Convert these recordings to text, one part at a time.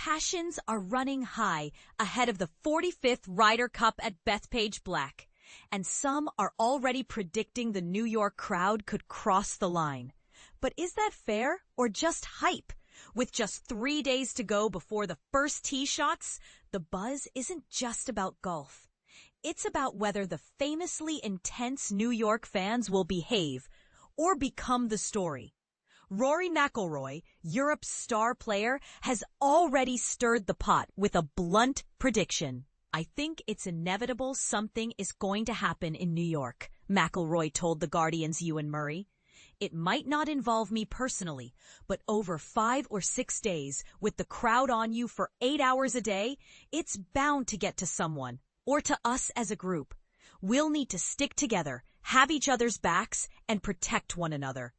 Passions are running high ahead of the 45th Ryder Cup at Bethpage Black, and some are already predicting the New York crowd could cross the line. But is that fair or just hype? With just 3 days to go before the first tee shots, the buzz isn't just about golf. It's about whether the famously intense New York fans will behave or become the story. Rory McIlroy, Europe's star player, has already stirred the pot with a blunt prediction. "I think it's inevitable something is going to happen in New York," McIlroy told The Guardian's Ewan Murray. "It might not involve me personally, but over 5 or 6 days, with the crowd on you for 8 hours a day, it's bound to get to someone, or to us as a group. We'll need to stick together, have each other's backs, and protect one another."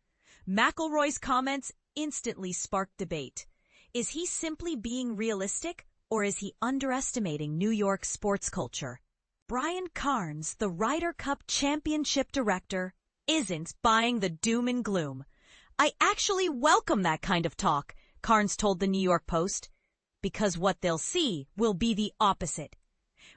McIlroy's comments instantly sparked debate. Is he simply being realistic, or is he underestimating New York sports culture? Bryan Karns, the Ryder Cup championship director, isn't buying the doom and gloom. "I actually welcome that kind of talk," Karns told the New York Post, "because what they'll see will be the opposite.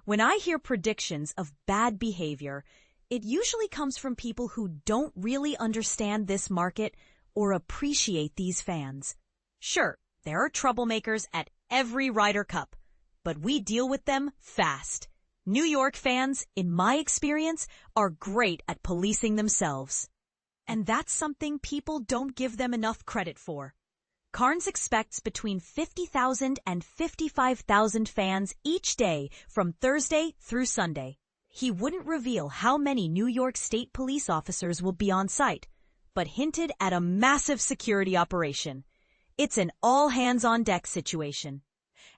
When I hear predictions of bad behavior, it usually comes from people who don't really understand this market or appreciate these fans. Sure, there are troublemakers at every Ryder Cup, but we deal with them fast. New York fans, in my experience, are great at policing themselves. And that's something people don't give them enough credit for." Karns expects between 50,000 and 55,000 fans each day from Thursday through Sunday. He wouldn't reveal how many New York State police officers will be on site, but hinted at a massive security operation. It's an all-hands-on-deck situation.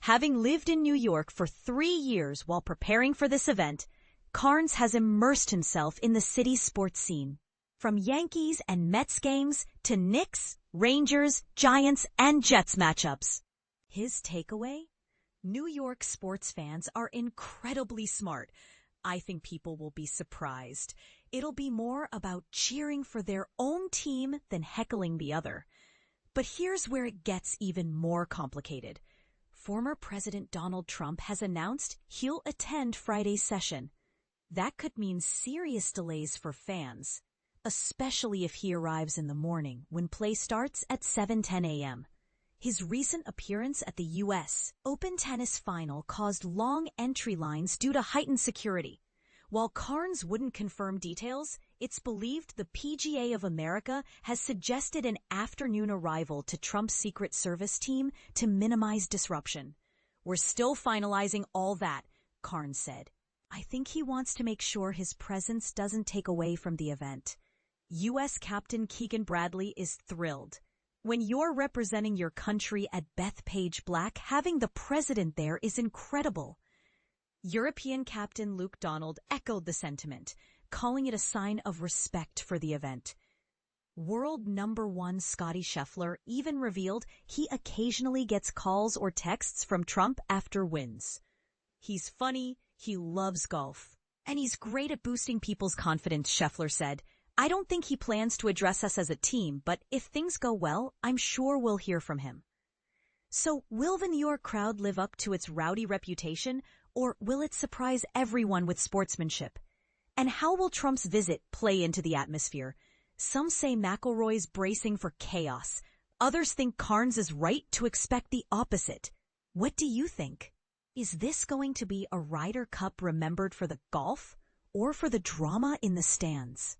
Having lived in New York for 3 years while preparing for this event, Karns has immersed himself in the city's sports scene. From Yankees and Mets games to Knicks, Rangers, Giants, and Jets matchups. His takeaway? New York sports fans are incredibly smart. I think people will be surprised. It'll be more about cheering for their own team than heckling the other. But here's where it gets even more complicated. Former President Donald Trump has announced he'll attend Friday's session. That could mean serious delays for fans, especially if he arrives in the morning when play starts at 7:10 a.m. His recent appearance at the U.S. Open tennis final caused long entry lines due to heightened security. While Karns wouldn't confirm details, it's believed the PGA of America has suggested an afternoon arrival to Trump's Secret Service team to minimize disruption. "We're still finalizing all that," Karns said. "I think he wants to make sure his presence doesn't take away from the event." U.S. Captain Keegan Bradley is thrilled. "When you're representing your country at Bethpage Black, having the president there is incredible." European Captain Luke Donald echoed the sentiment, calling it a sign of respect for the event. World #1 Scottie Scheffler even revealed he occasionally gets calls or texts from Trump after wins. "He's funny, he loves golf, and he's great at boosting people's confidence," Scheffler said. "I don't think he plans to address us as a team, but if things go well, I'm sure we'll hear from him." So will the New York crowd live up to its rowdy reputation, or will it surprise everyone with sportsmanship? And how will Trump's visit play into the atmosphere? Some say McIlroy's bracing for chaos. Others think Karns is right to expect the opposite. What do you think? Is this going to be a Ryder Cup remembered for the golf or for the drama in the stands?